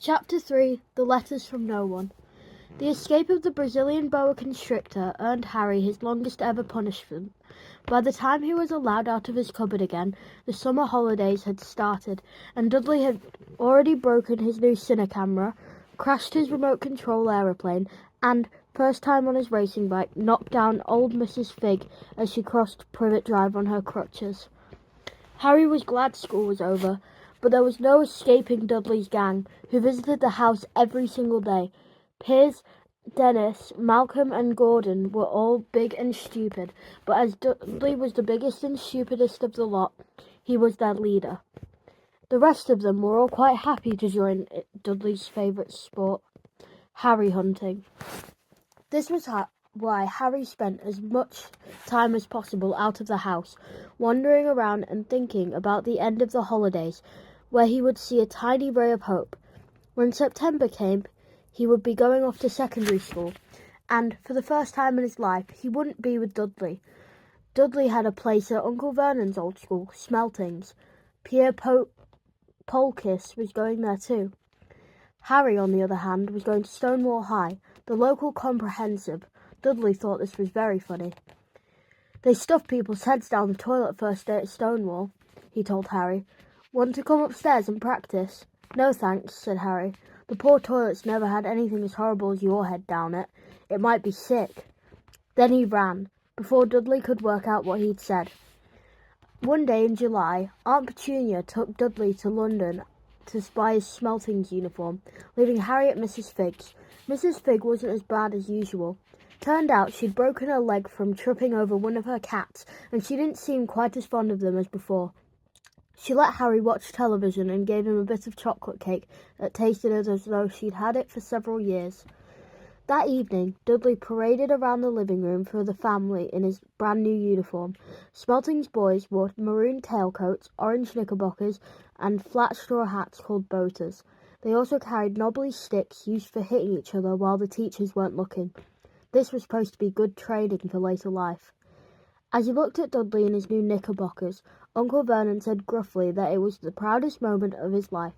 Chapter 3 The Letters from No One. The escape of the Brazilian boa constrictor earned Harry his longest ever punishment. By the time he was allowed out of his cupboard again, the summer holidays had started, and Dudley had already broken his new cine camera, crashed his remote control aeroplane, and, first time on his racing bike, knocked down old Mrs. Fig as she crossed Privet Drive on her crutches. Harry was glad school was over, but there was no escaping Dudley's gang, who visited the house every single day. Piers, Dennis, Malcolm and Gordon were all big and stupid, but as Dudley was the biggest and stupidest of the lot, he was their leader. The rest of them were all quite happy to join Dudley's favourite sport, Harry hunting. This was why Harry spent as much time as possible out of the house, wandering around and thinking about the end of the holidays, where he would see a tiny ray of hope. When September came, he would be going off to secondary school, and for the first time in his life, he wouldn't be with Dudley. Dudley had a place at Uncle Vernon's old school, Smeltings. Pierre Polkiss was going there too. Harry, on the other hand, was going to Stonewall High, the local comprehensive. Dudley thought this was very funny. They stuff people's heads down the toilet first day at Stonewall, he told Harry. Want to come upstairs and practice? No thanks, said Harry. The poor toilet's never had anything as horrible as your head down it. It might be sick. Then he ran, before Dudley could work out what he'd said. One day in July, Aunt Petunia took Dudley to London to buy his Smeltings uniform, leaving Harry at Mrs. Fig's. Mrs. Fig wasn't as bad as usual. Turned out she'd broken her leg from tripping over one of her cats, and she didn't seem quite as fond of them as before. She let Harry watch television and gave him a bit of chocolate cake that tasted as though she'd had it for several years. That evening, Dudley paraded around the living room for the family in his brand new uniform. Smelting's boys wore maroon tailcoats, orange knickerbockers, and flat straw hats called boaters. They also carried knobbly sticks used for hitting each other while the teachers weren't looking. This was supposed to be good training for later life. As he looked at Dudley in his new knickerbockers, Uncle Vernon said gruffly that it was the proudest moment of his life.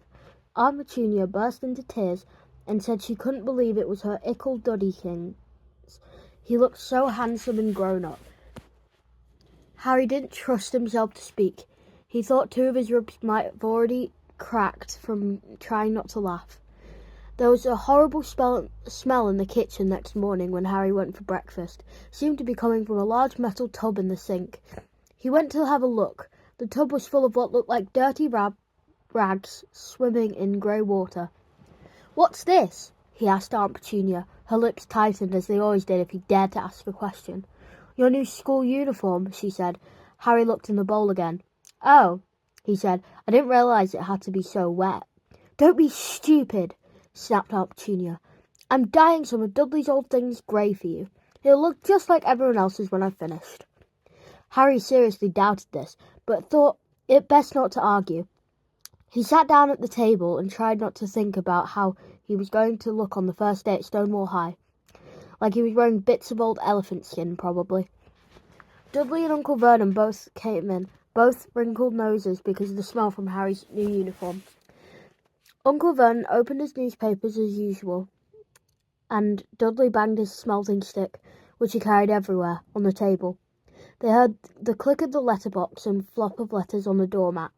Aunt Petunia burst into tears and said she couldn't believe it was her ickle Duddykins. He looked so handsome and grown up. Harry didn't trust himself to speak. He thought two of his ribs might have already cracked from trying not to laugh. There was a horrible smell in the kitchen next morning when Harry went for breakfast. It seemed to be coming from a large metal tub in the sink. He went to have a look. The tub was full of what looked like dirty rags swimming in grey water. "What's this?" he asked Aunt Petunia. Her lips tightened as they always did if he dared to ask a question. "Your new school uniform," she said. Harry looked in the bowl again. "Oh," he said, "I didn't realise it had to be so wet." "Don't be stupid," snapped Aunt Petunia. "I'm dyeing some of Dudley's old things grey for you. It'll look just like everyone else's when I've finished." Harry seriously doubted this, but thought it best not to argue. He sat down at the table and tried not to think about how he was going to look on the first day at Stonewall High. Like he was wearing bits of old elephant skin, probably. Dudley and Uncle Vernon both came in, both wrinkled noses because of the smell from Harry's new uniform. Uncle Vernon opened his newspapers as usual, and Dudley banged his smelting stick, which he carried everywhere, on the table. They heard the click of the letterbox and flop of letters on the doormat.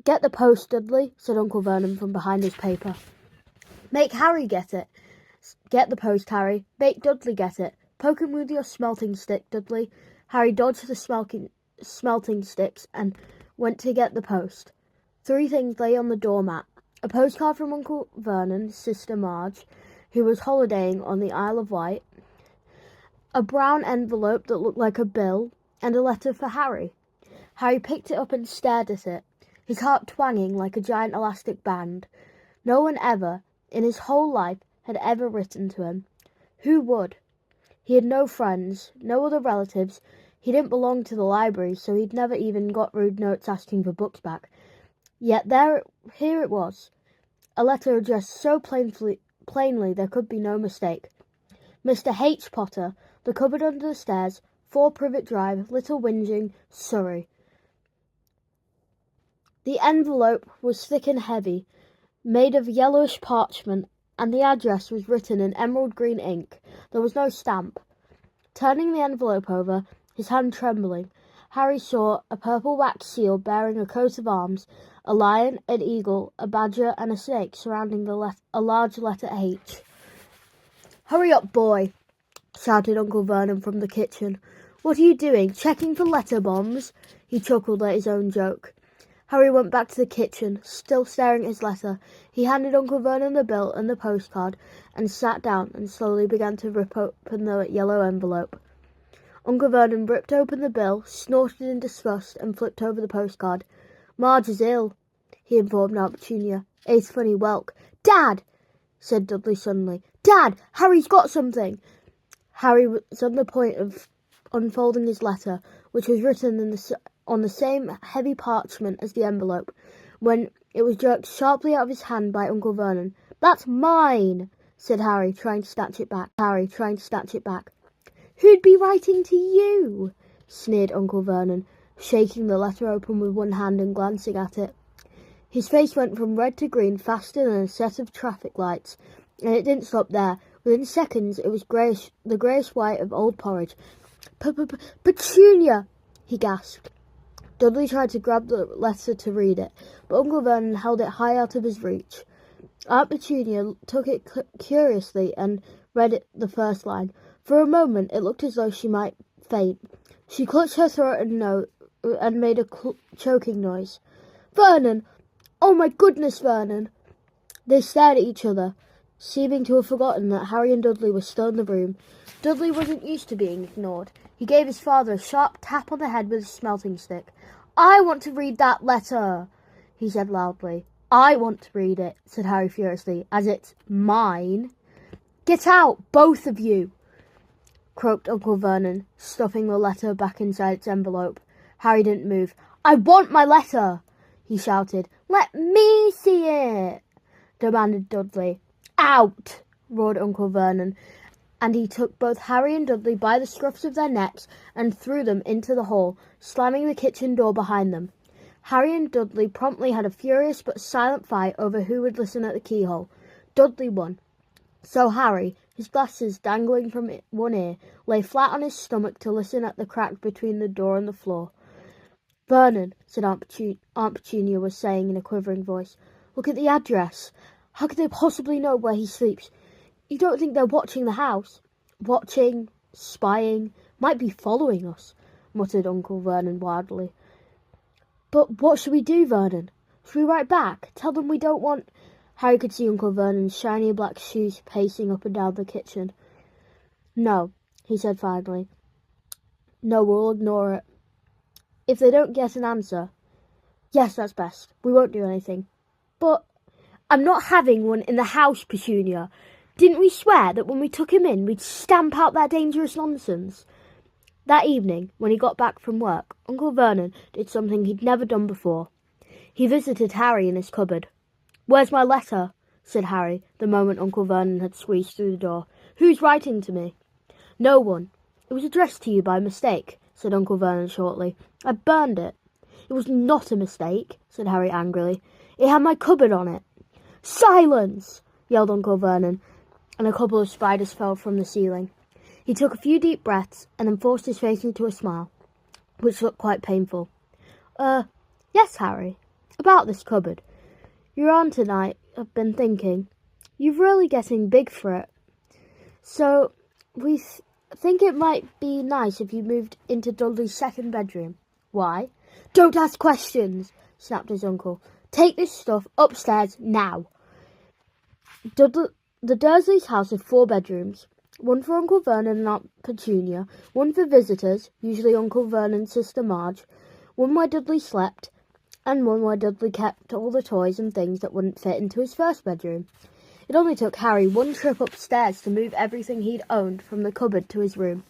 "Get the post, Dudley," said Uncle Vernon from behind his paper. "Make Harry get it." "Get the post, Harry. Make Dudley get it. Poke him with your smelting stick, Dudley." Harry dodged the smelting sticks and went to get the post. Three things lay on the doormat. A postcard from Uncle Vernon's sister Marge, who was holidaying on the Isle of Wight, a brown envelope that looked like a bill, and a letter for Harry. Harry picked it up and stared at it, his heart twanging like a giant elastic band. No one ever, in his whole life, had ever written to him. Who would? He had no friends, no other relatives. He didn't belong to the library, so he'd never even got rude notes asking for books back. Yet here it was, a letter addressed so plainly there could be no mistake. Mr. H. Potter, The Cupboard Under the Stairs, 4 Privet Drive, Little Whinging, Surrey. The envelope was thick and heavy, made of yellowish parchment, and the address was written in emerald green ink. There was no stamp. Turning the envelope over, his hand trembling, Harry saw a purple wax seal bearing a coat of arms, a lion, an eagle, a badger, and a snake surrounding a large letter H. "Hurry up, boy," shouted Uncle Vernon from the kitchen. "What are you doing, checking for letter bombs?" He chuckled at his own joke. Harry went back to the kitchen, still staring at his letter. He handed Uncle Vernon the bill and the postcard, and sat down and slowly began to rip open the yellow envelope. Uncle Vernon ripped open the bill, snorted in disgust, and flipped over the postcard. "Marge is ill," he informed Aunt Petunia. "Ate funny whelk." "Dad!" said Dudley suddenly. "Dad! Harry's got something!" Harry was on the point of unfolding his letter, which was written on the same heavy parchment as the envelope, when it was jerked sharply out of his hand by Uncle Vernon. "That's mine," said Harry, trying to snatch it back. "Who'd be writing to you?" sneered Uncle Vernon, shaking the letter open with one hand and glancing at it. His face went from red to green faster than a set of traffic lights, and it didn't stop there. Within seconds it was the greyish white of old porridge. "Petunia!" he gasped. Dudley tried to grab the letter to read it, but Uncle Vernon held it high out of his reach. Aunt Petunia took it curiously and read the first line. For a moment it looked as though she might faint. She clutched her throat and made a choking noise. "Vernon! Oh, my goodness, Vernon!" They stared at each other, seeming to have forgotten that Harry and Dudley were still in the room. Dudley wasn't used to being ignored. He gave his father a sharp tap on the head with his smelting stick. "I want to read that letter," he said loudly. "I want to read it," said Harry furiously, "as it's mine." "Get out, both of you," croaked Uncle Vernon, stuffing the letter back inside its envelope. Harry didn't move. "I want my letter," he shouted. "Let me see it," demanded Dudley. "Out!" roared Uncle Vernon, and he took both Harry and Dudley by the scruffs of their necks and threw them into the hall, slamming the kitchen door behind them. Harry and Dudley promptly had a furious but silent fight over who would listen at the keyhole. Dudley won. So Harry, his glasses dangling from one ear, lay flat on his stomach to listen at the crack between the door and the floor. "Vernon," said Aunt Petunia was saying in a quivering voice, "look at the address. How could they possibly know where he sleeps? You don't think they're watching the house?" "Watching, spying, might be following us," muttered Uncle Vernon wildly. "But what should we do, Vernon? Should we write back? Tell them we don't want—" Harry could see Uncle Vernon's shiny black shoes pacing up and down the kitchen. "No," he said finally. "No, we'll ignore it. If they don't get an answer—" "Yes, that's best. We won't do anything." "But—" "I'm not having one in the house, Petunia. Didn't we swear that when we took him in, we'd stamp out that dangerous nonsense?" That evening, when he got back from work, Uncle Vernon did something he'd never done before. He visited Harry in his cupboard. "Where's my letter?" said Harry, the moment Uncle Vernon had squeezed through the door. "Who's writing to me?" "No one. It was addressed to you by mistake," said Uncle Vernon shortly. "I burned it." "It was not a mistake," said Harry angrily. "It had my cupboard on it." "Silence!" yelled Uncle Vernon, and a couple of spiders fell from the ceiling. He took a few deep breaths and then forced his face into a smile, which looked quite painful. Yes, Harry, about this cupboard. Your aunt and I have been thinking. You're really getting big for it. So we think it might be nice if you moved into Dudley's second bedroom." "Why?" "Don't ask questions," snapped his uncle. "Take this stuff upstairs now." The Dursleys' house had 4 bedrooms. One for Uncle Vernon and Aunt Petunia, one for visitors, usually Uncle Vernon's sister Marge, one where Dudley slept, and one where Dudley kept all the toys and things that wouldn't fit into his first bedroom. It only took Harry one trip upstairs to move everything he'd owned from the cupboard to his room.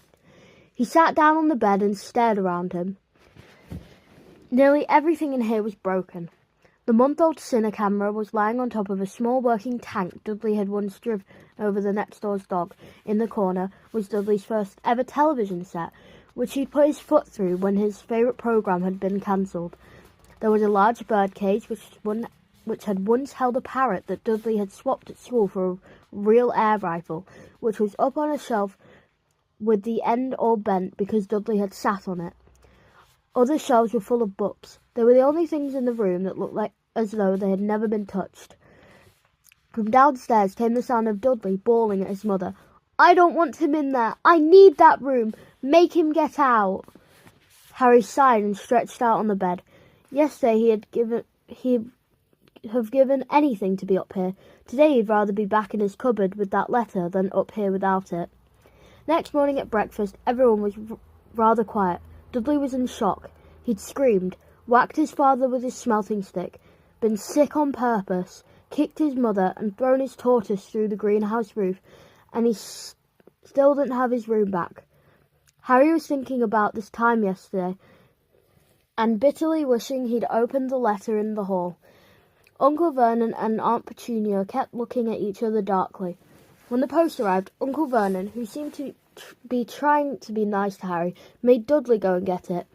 He sat down on the bed and stared around him. Nearly everything in here was broken. The month-old Cine camera was lying on top of a small working tank Dudley had once driven over the next-door's dog. In the corner was Dudley's first ever television set, which he'd put his foot through when his favourite programme had been cancelled. There was a large bird cage which one which had once held a parrot that Dudley had swapped at school for a real air rifle, which was up on a shelf with the end all bent because Dudley had sat on it. Other shelves were full of books. They were the only things in the room that looked like as though they had never been touched. From downstairs came the sound of Dudley bawling at his mother. "I don't want him in there. I need that room. Make him get out." Harry sighed and stretched out on the bed. Yesterday he'd have given anything to be up here. Today he'd rather be back in his cupboard with that letter than up here without it. Next morning at breakfast, everyone was rather quiet. Dudley was in shock. He'd screamed, whacked his father with his smelting stick, been sick on purpose, kicked his mother, and thrown his tortoise through the greenhouse roof, and he still didn't have his room back. Harry was thinking about this time yesterday, and bitterly wishing he'd opened the letter in the hall. Uncle Vernon and Aunt Petunia kept looking at each other darkly. When the post arrived, Uncle Vernon, who seemed to be trying to be nice to Harry, made Dudley go and get it.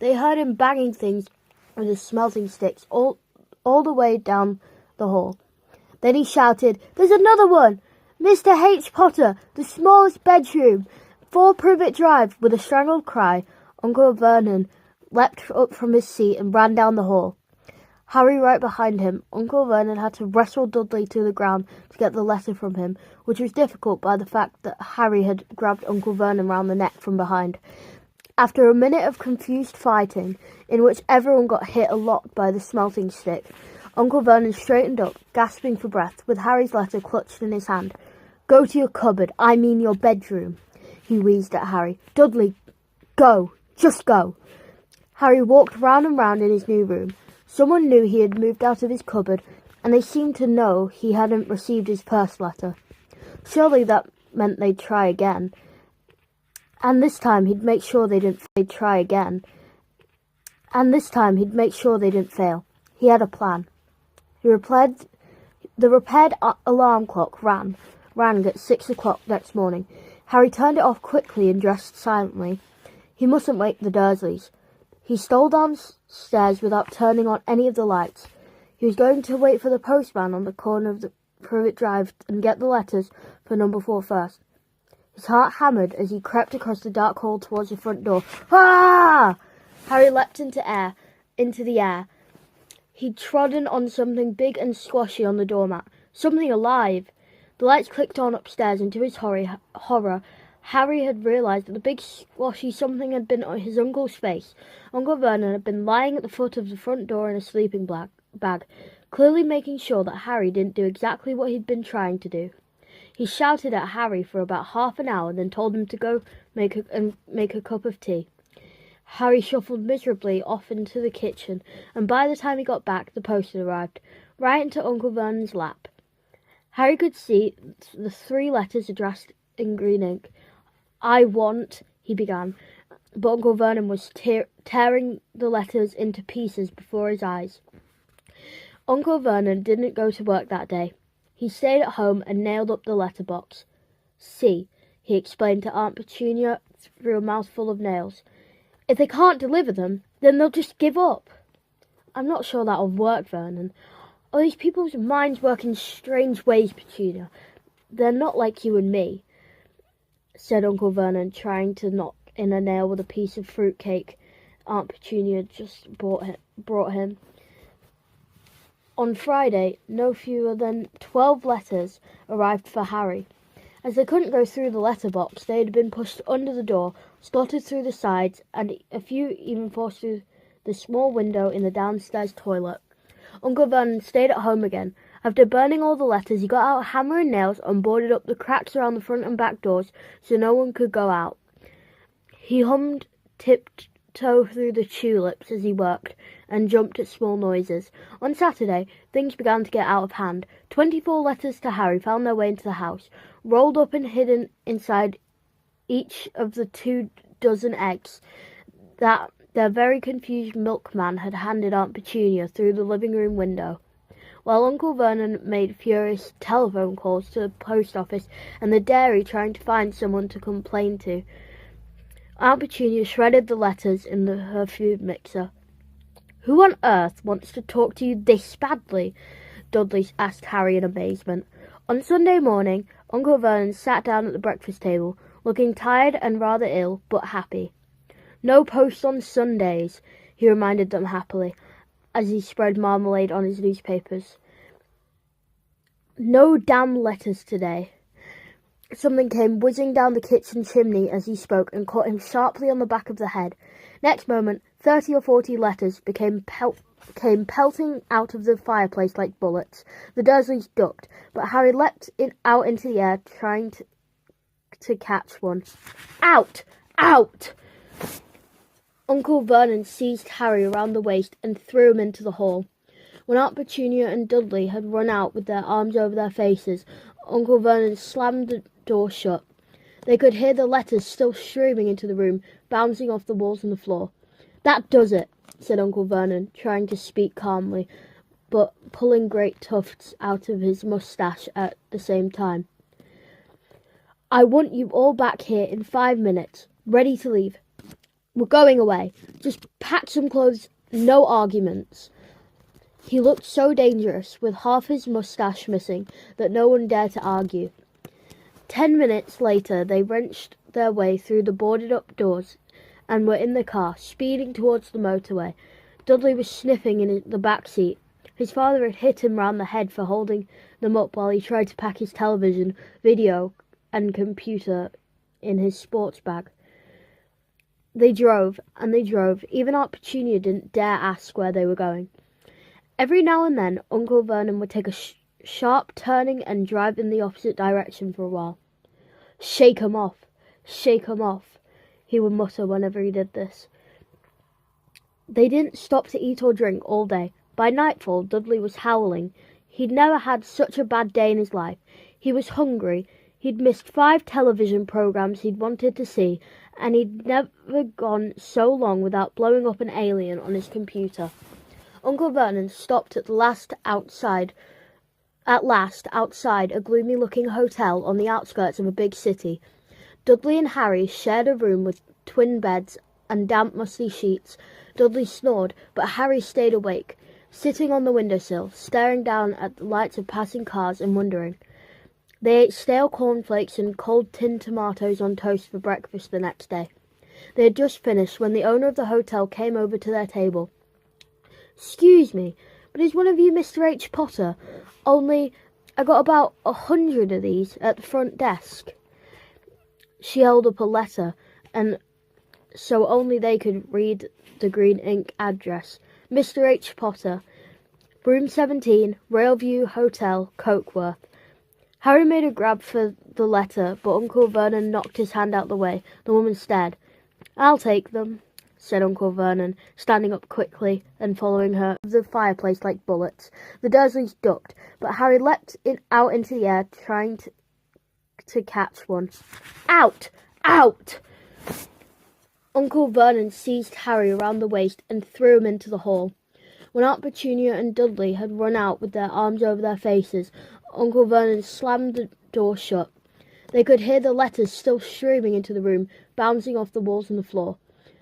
They heard him banging things with his smelting sticks all the way down the hall. Then he shouted, "There's another one! Mr. H. Potter, the smallest bedroom, 4 Privet Drive." With a strangled cry, Uncle Vernon leapt up from his seat and ran down the hall. Harry right behind him. Uncle Vernon had to wrestle Dudley to the ground to get the letter from him, which was difficult by the fact that Harry had grabbed Uncle Vernon round the neck from behind. After a minute of confused fighting, in which everyone got hit a lot by the smelting stick, Uncle Vernon straightened up, gasping for breath, with Harry's letter clutched in his hand. "Go to your cupboard, I mean your bedroom," he wheezed at Harry. "Dudley, go, just go." Harry walked round and round in his new room. Someone knew he had moved out of his cupboard, and they seemed to know he hadn't received his first letter. Surely that meant they'd try again. And this time he'd make sure they didn't fail. He had a plan. The repaired alarm clock rang at 6 o'clock next morning. Harry turned it off quickly and dressed silently. He mustn't wake the Dursleys. He stole downstairs without turning on any of the lights. He was going to wait for the postman on the corner of the Privet Drive and get the letters for number 4 first. His heart hammered as he crept across the dark hall towards the front door. Ah! Harry leapt into the air. He'd trodden on something big and squashy on the doormat. Something alive. The lights clicked on upstairs, and to his horror, Harry had realised that the big squashy something had been on his uncle's face. Uncle Vernon had been lying at the foot of the front door in a sleeping bag, clearly making sure that Harry didn't do exactly what he'd been trying to do. He shouted at Harry for about half an hour, then told him to go make a cup of tea. Harry shuffled miserably off into the kitchen, and by the time he got back, the post had arrived, right into Uncle Vernon's lap. Harry could see the 3 letters addressed in green ink. "I want," he began, but Uncle Vernon was tearing the letters into pieces before his eyes. Uncle Vernon didn't go to work that day. He stayed at home and nailed up the letterbox. "See," he explained to Aunt Petunia through a mouthful of nails. "If they can't deliver them, then they'll just give up." "I'm not sure that'll work, Vernon. All these people's minds work in strange ways, Petunia. They're not like you and me," said Uncle Vernon, trying to knock in a nail with a piece of fruit cake Aunt Petunia just brought him. On Friday, no fewer than 12 letters arrived for Harry. As they couldn't go through the letterbox, they had been pushed under the door, slotted through the sides, and a few even forced through the small window in the downstairs toilet. Uncle Vernon stayed at home again. After burning all the letters, he got out a hammer and nails and boarded up the cracks around the front and back doors so no one could go out. He hummed Tiptoe Through the Tulips as he worked, and jumped at small noises. On Saturday, things began to get out of hand. 24 letters to Harry found their way into the house, rolled up and hidden inside each of the 24 eggs that their very confused milkman had handed Aunt Petunia through the living room window. While Uncle Vernon made furious telephone calls to the post office and the dairy trying to find someone to complain to, Aunt Petunia shredded the letters in her food mixer. "Who on earth wants to talk to you this badly?" Dudley asked Harry in amazement. On Sunday morning, Uncle Vernon sat down at the breakfast table, looking tired and rather ill, but happy. "No post on Sundays," he reminded them happily, as he spread marmalade on his newspapers. "No damn letters today." Something came whizzing down the kitchen chimney as he spoke and caught him sharply on the back of the head. Next moment, 30 or 40 letters came pelting out of the fireplace like bullets. The Dursleys ducked, but Harry leapt out into the air, trying to catch one. "Out! Out!" Uncle Vernon seized Harry around the waist and threw him into the hall. When Aunt Petunia and Dudley had run out with their arms over their faces, Uncle Vernon slammed the door shut. They could hear the letters still streaming into the room, bouncing off the walls and the floor. "That does it," said Uncle Vernon, trying to speak calmly, but pulling great tufts out of his moustache at the same time. "I want you all back here in 5 minutes, ready to leave. We're going away. Just pack some clothes, no arguments." He looked so dangerous, with half his moustache missing, that no one dared to argue. 10 minutes later, they wrenched their way through the boarded-up doors and were in the car, speeding towards the motorway. Dudley was sniffing in the back seat. His father had hit him round the head for holding them up while he tried to pack his television, video, and computer in his sports bag. They drove, and they drove. Even Aunt Petunia didn't dare ask where they were going. Every now and then, Uncle Vernon would take a sharp turning and drive in the opposite direction for a while. Shake 'em off, he would mutter whenever he did this. They didn't stop to eat or drink all day. By nightfall, Dudley was howling. He'd never had such a bad day in his life. He was hungry. He'd missed 5 television programs he'd wanted to see, and he'd never gone so long without blowing up an alien on his computer. Uncle Vernon stopped at last outside a gloomy-looking hotel on the outskirts of a big city. Dudley and Harry shared a room with twin beds and damp, musty sheets. Dudley snored, but Harry stayed awake, sitting on the windowsill, staring down at the lights of passing cars and wondering. They ate stale cornflakes and cold tinned tomatoes on toast for breakfast the next day. They had just finished when the owner of the hotel came over to their table. "Excuse me, but is one of you Mr. H. Potter? Only I got about 100 of these at the front desk." She held up a letter, and so only they could read the green ink address. "Mr. H. Potter, Room 17, Railview Hotel, Cokeworth." Harry made a grab for the letter, but Uncle Vernon knocked his hand out the way. The woman stared. "I'll take them," said Uncle Vernon, standing up quickly and following her to the fireplace like bullets. The Dursleys ducked, but Harry leapt out into the air, trying to catch one. "Out! Out!" Uncle Vernon seized Harry around the waist and threw him into the hall. When Aunt Petunia and Dudley had run out with their arms over their faces, Uncle Vernon slammed the door shut. They could hear the letters still streaming into the room, bouncing off the walls and the floor.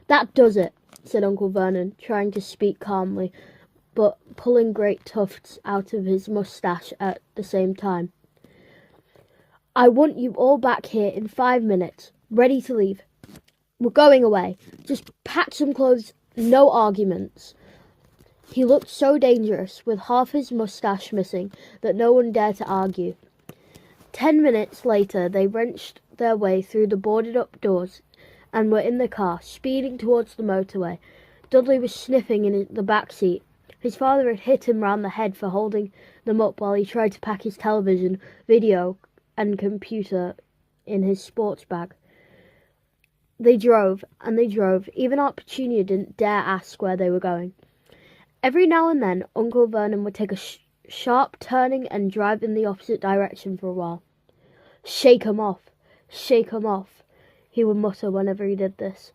"That does it," said Uncle Vernon, trying to speak calmly, but pulling great tufts out of his moustache at the same time. "I want you all back here in 5 minutes, ready to leave. We're going away. Just pack some clothes, no arguments." He looked so dangerous, with half his moustache missing, that no one dared to argue. 10 minutes later, they wrenched their way through the boarded-up doors and were in the car, speeding towards the motorway. Dudley was sniffing in the back seat. His father had hit him round the head for holding them up while he tried to pack his television, video, and computer in his sports bag. They drove, and they drove. Even Aunt Petunia didn't dare ask where they were going. Every now and then, Uncle Vernon would take a sharp turning and drive in the opposite direction for a while. Shake 'em off, he would mutter whenever he did this.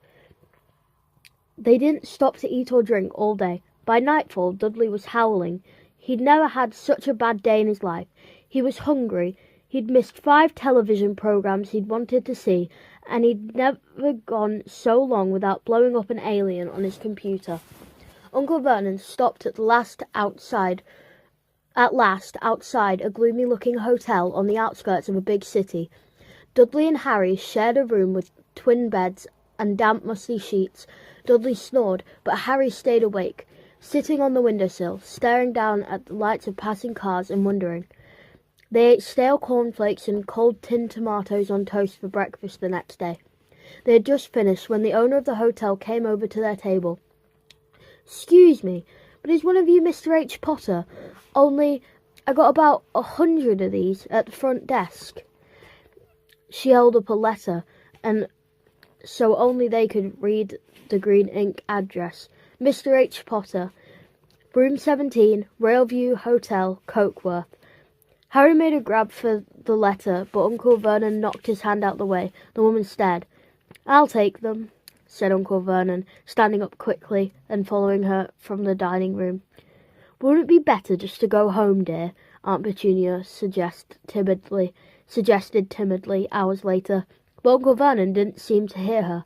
They didn't stop to eat or drink all day. By nightfall, Dudley was howling. He'd never had such a bad day in his life. He was hungry. He'd missed 5 television programs he'd wanted to see, and he'd never gone so long without blowing up an alien on his computer. Uncle Vernon stopped at last outside a gloomy-looking hotel on the outskirts of a big city. Dudley and Harry shared a room with twin beds and damp, musty sheets. Dudley snored, but Harry stayed awake, sitting on the windowsill, staring down at the lights of passing cars and wondering. They ate stale cornflakes and cold tinned tomatoes on toast for breakfast the next day. They had just finished when the owner of the hotel came over to their table. "Excuse me, but is one of you Mr. H. Potter? Only I got about 100 of these at the front desk." She held up a letter, and so only they could read the green ink address. Mr. H. Potter, Room 17, Railview Hotel, Cokeworth. Harry made a grab for the letter, but Uncle Vernon knocked his hand out the way. The woman stared. "I'll take them," said Uncle Vernon, standing up quickly and following her from the dining room. "Wouldn't it be better just to go home, dear?" Aunt Petunia suggested timidly hours later, but Uncle Vernon didn't seem to hear her.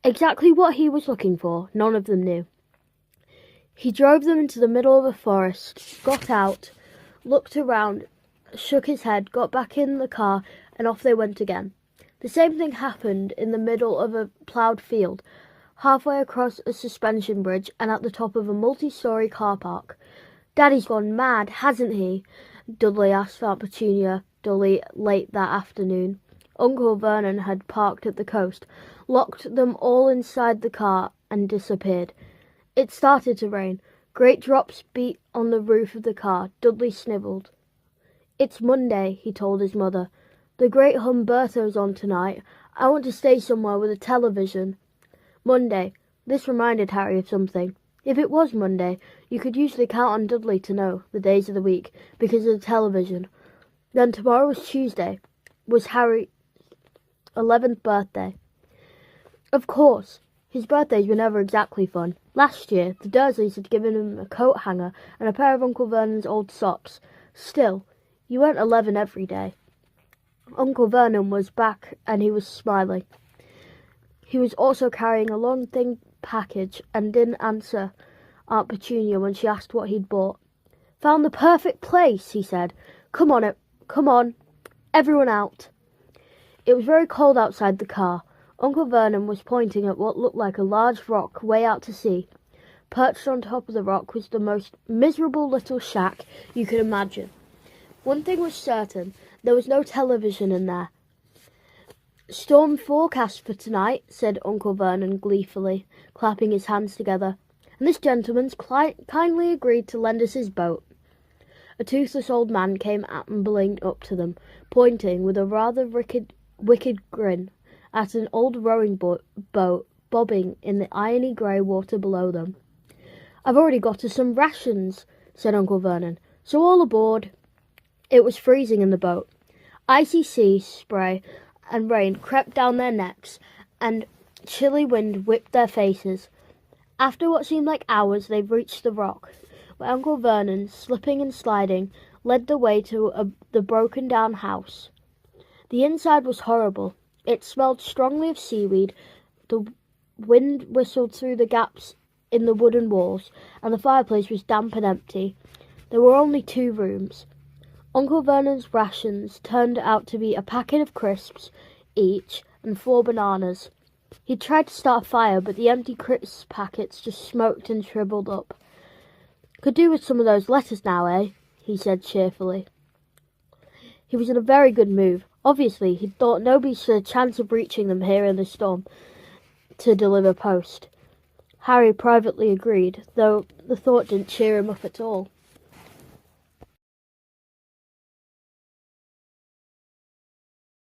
Exactly what he was looking for, none of them knew. He drove them into the middle of a forest, got out, looked around, shook his head, got back in the car, and off they went again. The same thing happened in the middle of a ploughed field, halfway across a suspension bridge, and at the top of a multi-storey car park. "Daddy's gone mad, hasn't he?" Dudley asked Aunt Petunia dully late that afternoon. Uncle Vernon had parked at the coast, locked them all inside the car, and disappeared. It started to rain. Great drops beat on the roof of the car. Dudley snivelled. "It's Monday," he told his mother. "The Great Humberto's on tonight. I want to stay somewhere with a television." Monday. This reminded Harry of something. If it was Monday, you could usually count on Dudley to know the days of the week because of the television. Then tomorrow was Tuesday. Was Harry's 11th birthday. Of course, his birthdays were never exactly fun. Last year, the Dursleys had given him a coat hanger and a pair of Uncle Vernon's old socks. Still, you weren't 11 every day. Uncle Vernon was back and he was smiling. He was also carrying a long, thin package and didn't answer Aunt Petunia when she asked what he'd bought. "Found the perfect place," he said. Come on, everyone out." It was very cold outside the car. Uncle Vernon was pointing at what looked like a large rock way out to sea. Perched on top of the rock was the most miserable little shack you could imagine. One thing was certain, there was no television in there. "Storm forecast for tonight," said Uncle Vernon gleefully, clapping his hands together. "And this gentleman's kindly agreed to lend us his boat." A toothless old man came ambling up to them, pointing with a rather wicked grin at an old rowing boat bobbing in the irony grey water below them. "I've already got us some rations," said Uncle Vernon, "so all aboard." It was freezing in the boat. Icy sea spray and rain crept down their necks, and chilly wind whipped their faces. After what seemed like hours, they reached the rock, where Uncle Vernon, slipping and sliding, led the way to the broken-down house. The inside was horrible. It smelled strongly of seaweed, the wind whistled through the gaps in the wooden walls, and the fireplace was damp and empty. There were only 2 rooms. Uncle Vernon's rations turned out to be a packet of crisps each and 4 bananas. He tried to start a fire, but the empty crisp packets just smoked and shriveled up. "Could do with some of those letters now, eh?" he said cheerfully. He was in a very good mood. Obviously, he thought nobody stood a chance of reaching them here in the storm to deliver post. Harry privately agreed, though the thought didn't cheer him up at all.